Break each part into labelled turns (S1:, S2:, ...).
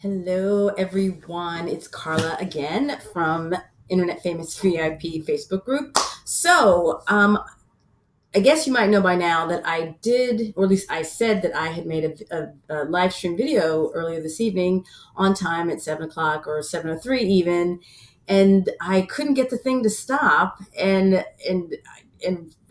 S1: Hello, everyone. It's Carla again from Internet Famous VIP Facebook group. I guess you might know by now that I did, or at least I said that I had made a live stream video earlier this evening on time at 7 o'clock or 7:03 even, and I couldn't get the thing to stop, and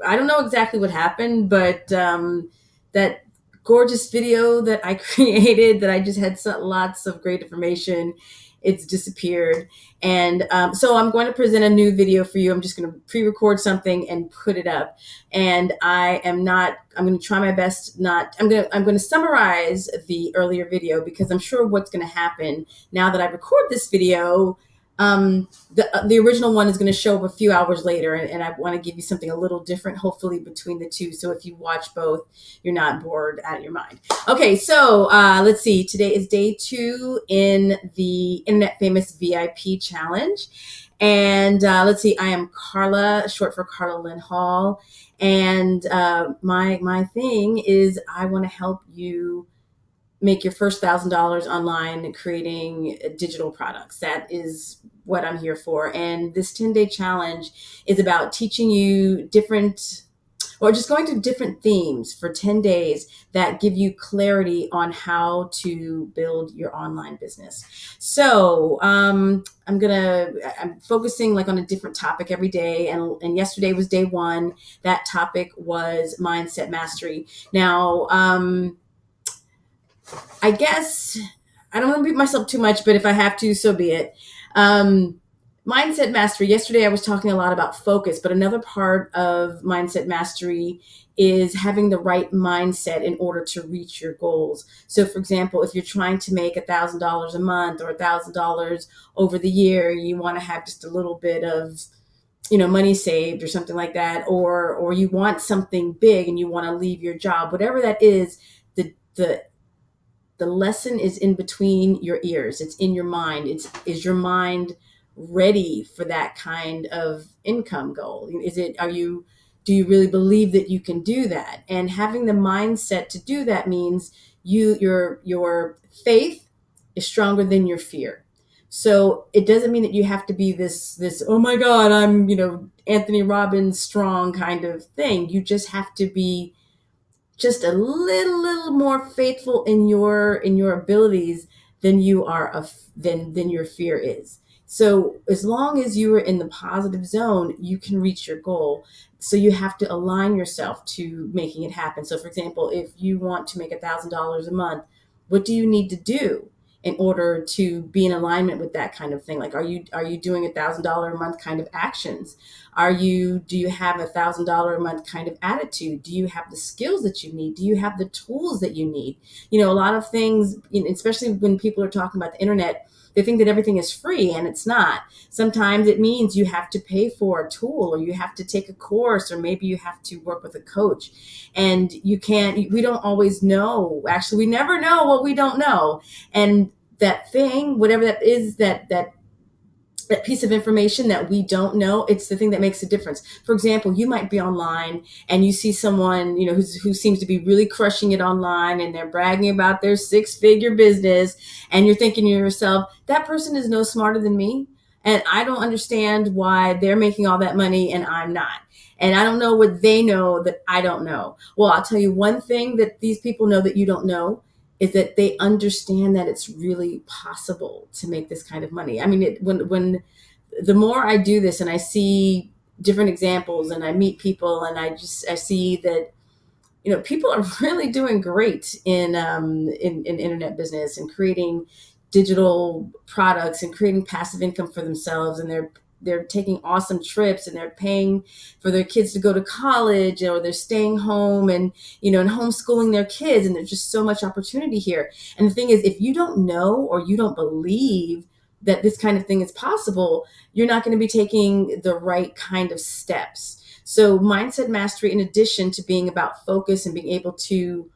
S1: I don't know exactly what happened, but that gorgeous video that I created that I just had lots of great information. It's disappeared. And so I'm going to present a new video for you. I'm just going to pre-record something and put it up. And I'm going to try my best not, I'm going to summarize the earlier video because I'm sure what's going to happen now that I record this video, the original one is going to show up a few hours later, and I want to give you something a little different, hopefully between the two. So if you watch both, you're not bored out of your mind. Okay, so let's see. Today is day 2 in the Internet Famous VIP Challenge. And let's see, I am Carla, short for Carla Lynn Hall. And my thing is I want to help you make your first $1,000 online creating digital products. That is what I'm here for. And this 10-day challenge is about teaching you just going through different themes for 10 days that give you clarity on how to build your online business. So I'm focusing like on a different topic every day. And yesterday was day 1. That topic was mindset mastery. Now, I guess I don't want to beat myself too much, but if I have to, so be it. Mindset mastery. Yesterday, I was talking a lot about focus, but another part of mindset mastery is having the right mindset in order to reach your goals. So, for example, if you're trying to make $1,000 a month or $1,000 over the year, you want to have just a little bit of money saved or something like that, or you want something big and you want to leave your job, whatever that is, the lesson is in between your ears. It's in your mind. Is your mind ready for that kind of income goal? Do you really believe that you can do that? And having the mindset to do that means your faith is stronger than your fear. So it doesn't mean that you have to be this, oh my God, I'm, Anthony Robbins strong kind of thing. You just have to be just a little more faithful in your abilities than you are than your fear is. So as long as you are in the positive zone, you can reach your goal. So you have to align yourself to making it happen. So for example, if you want to make $1,000 a month, what do you need to do in order to be in alignment with that kind of thing? Like, are you doing $1,000 a month kind of actions? Do you have $1,000 a month kind of attitude? Do you have the skills that you need? Do you have the tools that you need? A lot of things, especially when people are talking about the internet, they think that everything is free, and it's not. Sometimes it means you have to pay for a tool, or you have to take a course, or maybe you have to work with a coach. And we don't always know. Actually, we never know what we don't know. And that thing, whatever that is, that piece of information that we don't know, it's the thing that makes a difference. For example, you might be online and you see someone, who seems to be really crushing it online, and they're bragging about their 6-figure business, and you're thinking to yourself, that person is no smarter than me, and I don't understand why they're making all that money and I'm not. And I don't know what they know that I don't know. Well, I'll tell you one thing that these people know that you don't know is that they understand that it's really possible to make this kind of money. I mean, when the more I do this and I see different examples and I meet people and I see that, people are really doing great in internet business and creating digital products and creating passive income for themselves. And they're taking awesome trips, and they're paying for their kids to go to college, or they're staying home and homeschooling their kids. And there's just so much opportunity here. And the thing is, if you don't know, or you don't believe that this kind of thing is possible, you're not going to be taking the right kind of steps. So mindset mastery, in addition to being about focus and being able to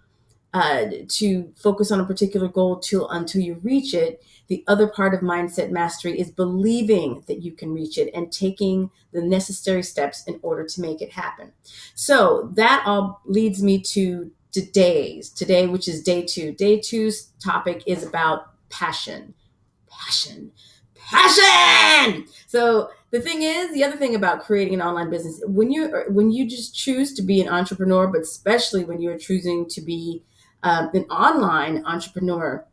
S1: focus on a particular goal until you reach it, the other part of mindset mastery is believing that you can reach it and taking the necessary steps in order to make it happen. So that all leads me to today, which is day 2. Day 2's topic is about passion, passion, passion. So the other thing about creating an online business, when you just choose to be an entrepreneur, but especially when you're choosing to be an online entrepreneur,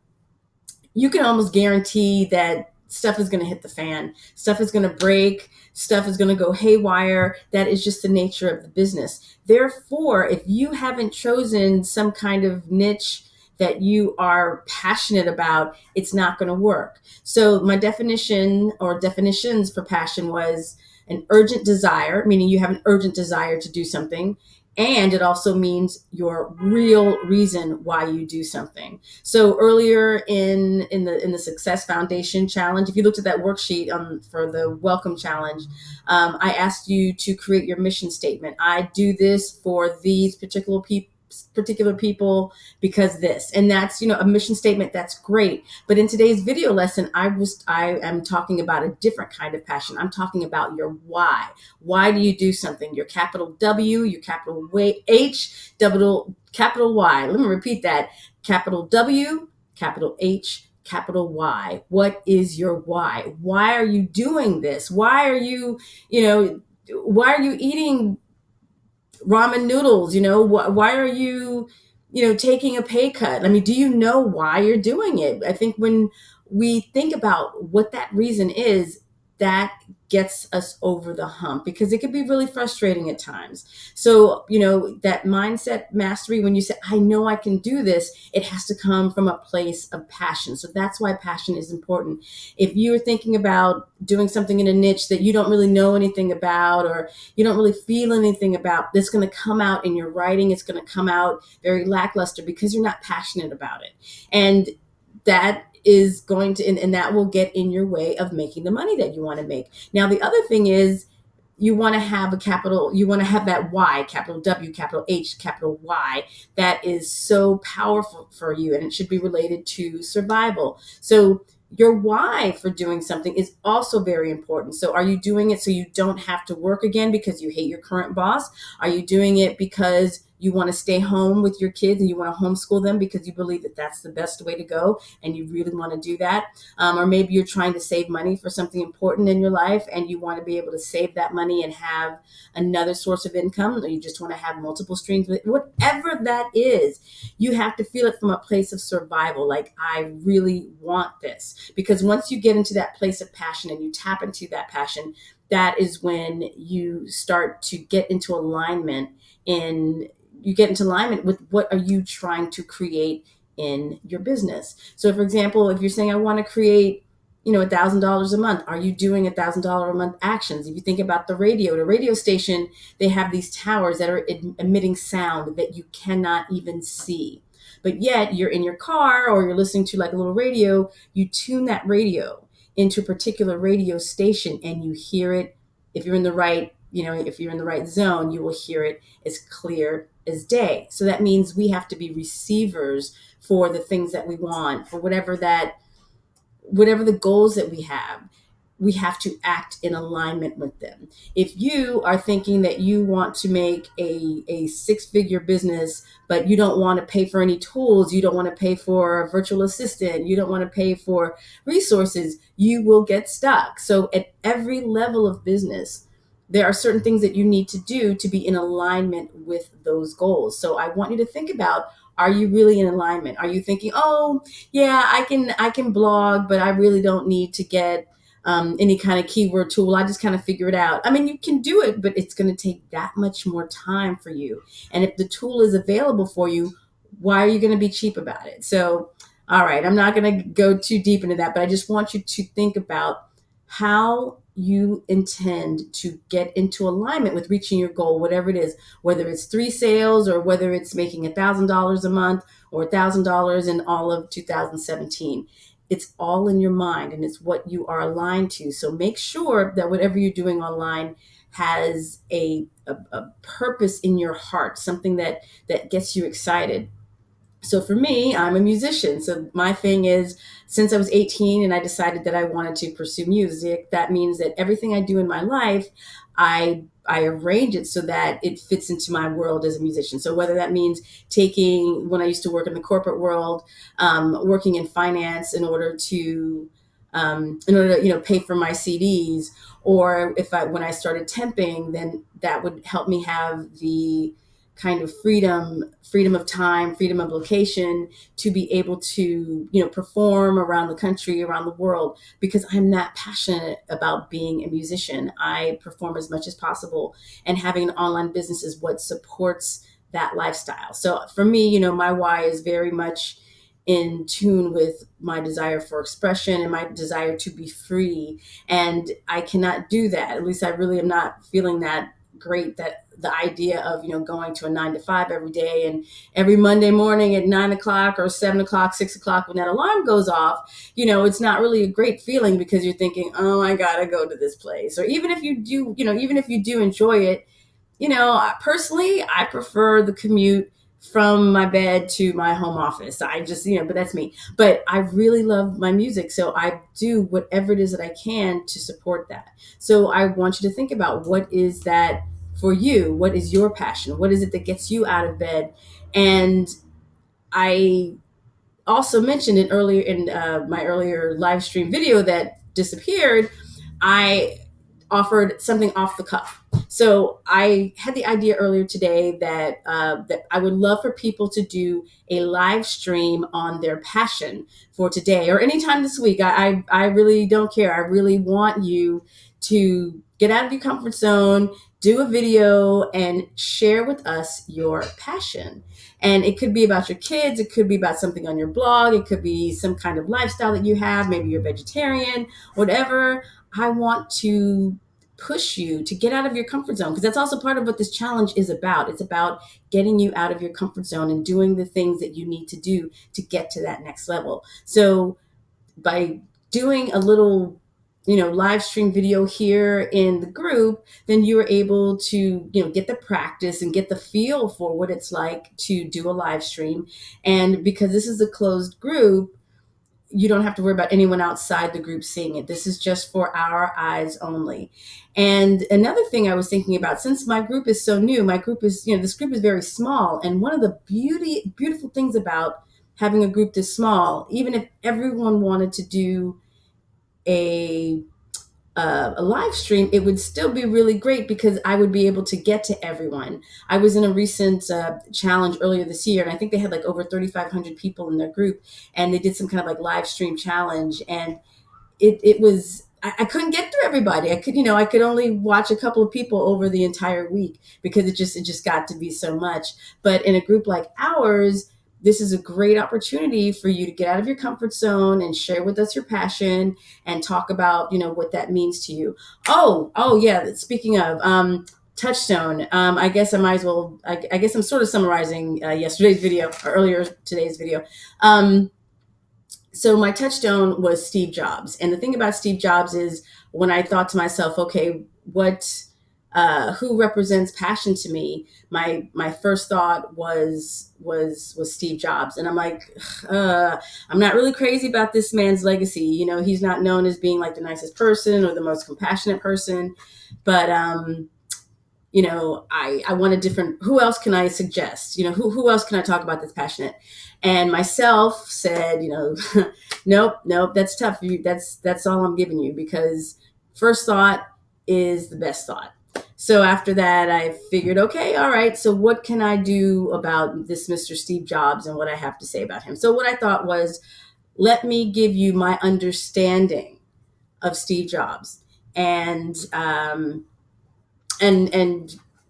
S1: you can almost guarantee that stuff is going to hit the fan, stuff is going to break, stuff is going to go haywire. That is just the nature of the business. Therefore, if you haven't chosen some kind of niche that you are passionate about, it's not going to work. So my definition or definitions for passion was an urgent desire, meaning you have an urgent desire to do something. And it also means your real reason why you do something. So earlier in the Success Foundation Challenge, if you looked at that worksheet for the Welcome Challenge, I asked you to create your mission statement. I do this for these particular people because this, and that's, a mission statement. That's great. But in today's video lesson, I am talking about a different kind of passion. I'm talking about your why. Why do you do something? Your capital W, your capital H, capital Y. Let me repeat that. Capital W, capital H, capital Y. What is your why? Why are you doing this? Why are you eating ramen noodles? Why are you taking a pay cut? I mean, do you know why you're doing it? I think when we think about what that reason is, that gets us over the hump, because it can be really frustrating at times. So, that mindset mastery, when you say, I know I can do this, it has to come from a place of passion. So that's why passion is important. If you're thinking about doing something in a niche that you don't really know anything about, or you don't really feel anything about, that's going to come out in your writing. It's going to come out very lackluster because you're not passionate about it. And that is going to, and that will get in your way of making the money that you want to make. Now, the other thing is, you want to have that why, capital W, capital H, capital Y, that is so powerful for you, and it should be related to survival. So your why for doing something is also very important. So are you doing it so you don't have to work again because you hate your current boss? Are you doing it because you want to stay home with your kids and you want to homeschool them because you believe that that's the best way to go and you really want to do that? Or maybe you're trying to save money for something important in your life and you want to be able to save that money and have another source of income, or you just want to have multiple streams. Whatever that is, you have to feel it from a place of survival. Like, I really want this. Because once you get into that place of passion and you tap into that passion, that is when you start to get into alignment with what are you trying to create in your business. So for example, if you're saying, I want to create, $1,000 a month, are you doing $1,000 a month actions? If you think about the radio station, they have these towers that are emitting sound that you cannot even see. But yet you're in your car or you're listening to like a little radio, you tune that radio into a particular radio station and you hear it. If you're in the right zone, you will hear it as clear as day. So that means we have to be receivers for the things that we want, for whatever the goals that we have to act in alignment with them. If you are thinking that you want to make a six-figure business, but you don't want to pay for any tools, you don't want to pay for a virtual assistant, you don't want to pay for resources, you will get stuck. So at every level of business, there are certain things that you need to do to be in alignment with those goals. So I want you to think about, are you really in alignment? Are you thinking, oh, yeah, I can blog, but I really don't need to get any kind of keyword tool. I just kind of figure it out. I mean, you can do it, but it's going to take that much more time for you. And if the tool is available for you, why are you going to be cheap about it? So, all right, I'm not going to go too deep into that, but I just want you to think about how you intend to get into alignment with reaching your goal, whatever it is, whether it's 3 sales or whether it's making $1,000 a month or $1,000 in all of 2017. It's all in your mind and it's what you are aligned to. So make sure that whatever you're doing online has a purpose in your heart, something that gets you excited. So for me, I'm a musician. So my thing is, since I was 18 and I decided that I wanted to pursue music, that means that everything I do in my life, I I arrange it so that it fits into my world as a musician. So whether that means taking, when I used to work in the corporate world, working in finance in order to, pay for my CDs, or when I started temping, then that would help me have the kind of freedom of time, freedom of location to be able to, perform around the country, around the world, because I'm that passionate about being a musician. I perform as much as possible, and having an online business is what supports that lifestyle. So for me, my why is very much in tune with my desire for expression and my desire to be free. And I cannot do that. At least I really am not feeling that great, that the idea of, going to a 9 to 5 every day, and every Monday morning at 9 o'clock or 7 o'clock, 6 o'clock, when that alarm goes off, it's not really a great feeling, because you're thinking, oh, I gotta go to this place. Or even if you do, even if you do enjoy it, personally, I prefer the commute from my bed to my home office. I just, but that's me. But I really love my music. So I do whatever it is that I can to support that. So I want you to think about, what is that for you? What is your passion? What is it that gets you out of bed? And I also mentioned it earlier in my earlier live stream video that disappeared. I offered something off the cuff. So I had the idea earlier today that I would love for people to do a live stream on their passion for today or anytime this week. I really don't care. I really want you to get out of your comfort zone, do a video, and share with us your passion. And it could be about your kids. It could be about something on your blog. It could be some kind of lifestyle that you have. Maybe you're vegetarian, whatever. I want to push you to get out of your comfort zone, because that's also part of what this challenge is about. It's about getting you out of your comfort zone and doing the things that you need to do to get to that next level. So by doing a little live stream video here in the group, then you are able to get the practice and get the feel for what it's like to do a live stream. And because this is a closed group, you don't have to worry about anyone outside the group seeing it. This is just for our eyes only. And another thing I was thinking about, since my group is so new, this group is very small. And one of the beautiful things about having a group this small, even if everyone wanted to do a live stream, it would still be really great, because I would be able to get to everyone. I was in a recent challenge earlier this year, and I think they had like over 3,500 people in their group, and they did some kind of like live stream challenge, and it was, I couldn't get through everybody. I could only watch a couple of people over the entire week, because it just got to be so much. But in a group like ours, this is a great opportunity for you to get out of your comfort zone and share with us your passion and talk about, what that means to you. Oh yeah. Speaking of, Touchstone. I guess I might as well, I guess I'm sort of summarizing yesterday's video, or earlier today's video. So my touchstone was Steve Jobs. And the thing about Steve Jobs is, when I thought to myself, okay, who represents passion to me? My first thought was Steve Jobs. And I'm like, I'm not really crazy about this man's legacy. He's not known as being like the nicest person or the most compassionate person, but, I want a different, who else can I suggest? Who else can I talk about that's passionate? And myself said, nope, that's tough. That's all I'm giving you, because first thought is the best thought. So after that, I figured, okay, all right, so what can I do about this Mr. Steve Jobs and what I have to say about him? So what I thought was, let me give you my understanding of Steve Jobs, and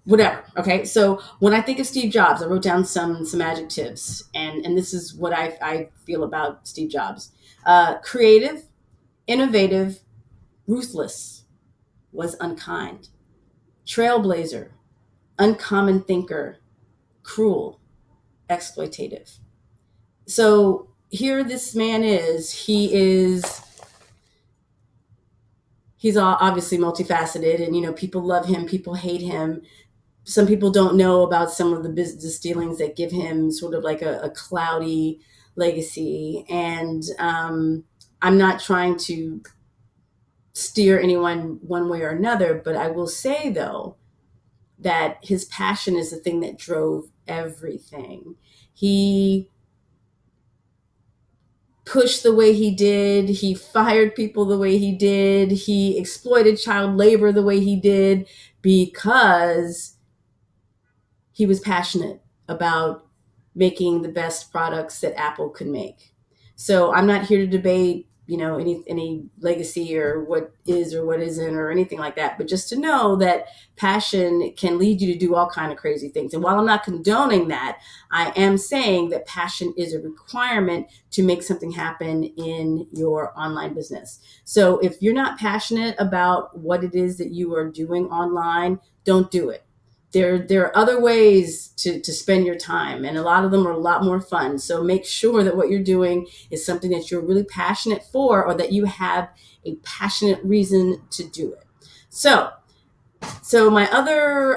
S1: whatever. Okay. So when I think of Steve Jobs, I wrote down some adjectives, and this is what I feel about Steve Jobs. Creative, innovative, ruthless, was unkind, trailblazer, uncommon thinker, cruel, exploitative. So here this man is, he's obviously multifaceted, and people love him, people hate him. Some people don't know about some of the business dealings that give him sort of like a cloudy legacy. And I'm not trying to steer anyone one way or another, but I will say, though, that his passion is the thing that drove everything. He pushed the way he did. He fired people the way he did. He exploited child labor the way he did because he was passionate about making the best products that Apple could make. So I'm not here to debate, any legacy or what is or what isn't or anything like that, but just to know that passion can lead you to do all kind of crazy things. And while I'm not condoning that, I am saying that passion is a requirement to make something happen in your online business. So if you're not passionate about what it is that you are doing online, don't do it. There are other ways to spend your time, and a lot of them are a lot more fun. So make sure that what you're doing is something that you're really passionate for, or that you have a passionate reason to do it. So my other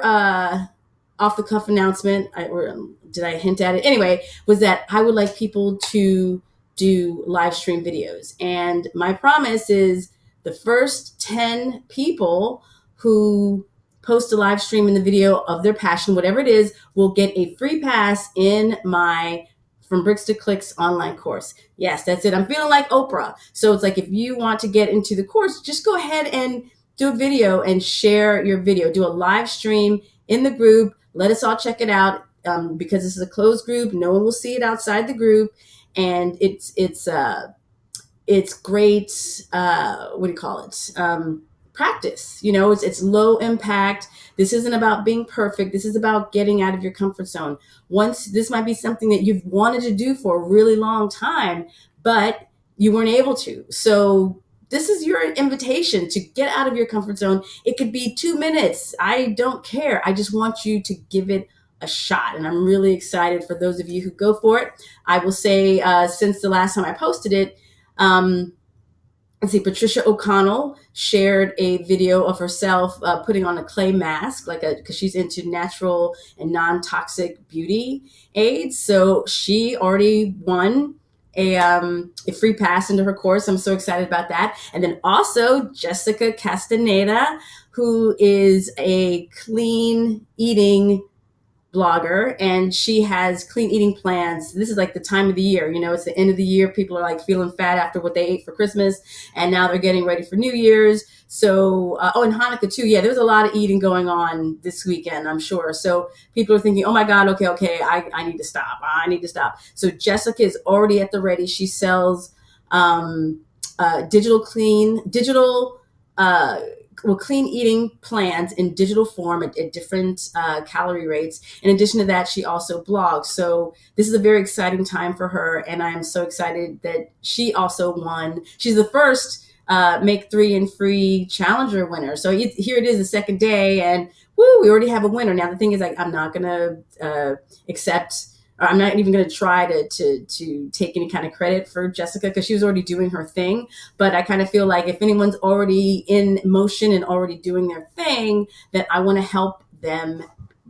S1: off the cuff announcement, or did I hint at it? Anyway, was that I would like people to do live stream videos. And my promise is the first 10 people who post a live stream in the video of their passion, whatever it is, will get a free pass in my From Bricks to Clicks online course. Yes, that's it. I'm feeling like Oprah. So it's like, if you want to get into the course, just go ahead and do a video and share your video. Do a live stream in the group. Let us all check it out, because this is a closed group. No one will see it outside the group. And it's great. What do you call it? Practice. It's low impact. This isn't about being perfect. This is about getting out of your comfort zone. This might be something that you've wanted to do for a really long time, but you weren't able to. So this is your invitation to get out of your comfort zone. It could be 2 minutes. I don't care. I just want you to give it a shot. And I'm really excited for those of you who go for it. I will say, since the last time I posted it, Patricia O'Connell shared a video of herself putting on a clay mask, because she's into natural and non-toxic beauty aids. So she already won a free pass into her course. I'm so excited about that. And then also Jessica Castaneda, who is a clean eating blogger, and she has clean eating plans. This is like the time of the year, it's the end of the year. People are like feeling fat after what they ate for Christmas, and now they're getting ready for New Year's. So, and Hanukkah too. Yeah, there's a lot of eating going on this weekend, I'm sure. So people are thinking, oh my God, okay, I need to stop. I need to stop. So Jessica is already at the ready. She sells clean eating plans in digital form at different calorie rates. In addition to that, she also blogs. So this is a very exciting time for her, and I'm so excited that she also won. She's the first Make 3 and Free Challenger winner. So here it is, the second day, and woo, we already have a winner. Now the thing is, I'm not gonna I'm not even going to try to take any kind of credit for Jessica, because she was already doing her thing. But I kind of feel like if anyone's already in motion and already doing their thing, that I want to help them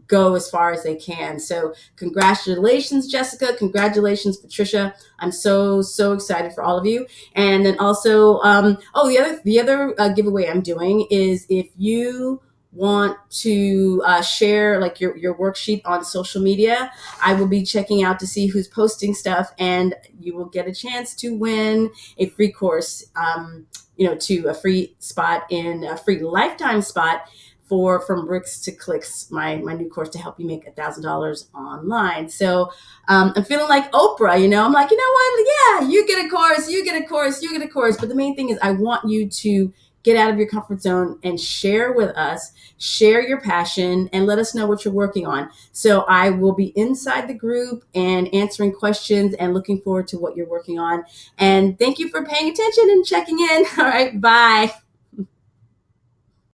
S1: go as far as they can. So congratulations, Jessica. Congratulations, Patricia. I'm so excited for all of you. And then also, the other giveaway I'm doing is, if you want to share like your worksheet on social media, I will be checking out to see who's posting stuff, and you will get a chance to win a free course, to a free spot in a free lifetime spot for From Bricks to Clicks, my new course to help you make $1,000 online. So I'm feeling like Oprah, I'm like, what? Yeah, you get a course, you get a course, you get a course. But the main thing is, I want you to get out of your comfort zone and share with us, share your passion, and let us know what you're working on. So I will be inside the group and answering questions and looking forward to what you're working on. And thank you for paying attention and checking in. All right, bye.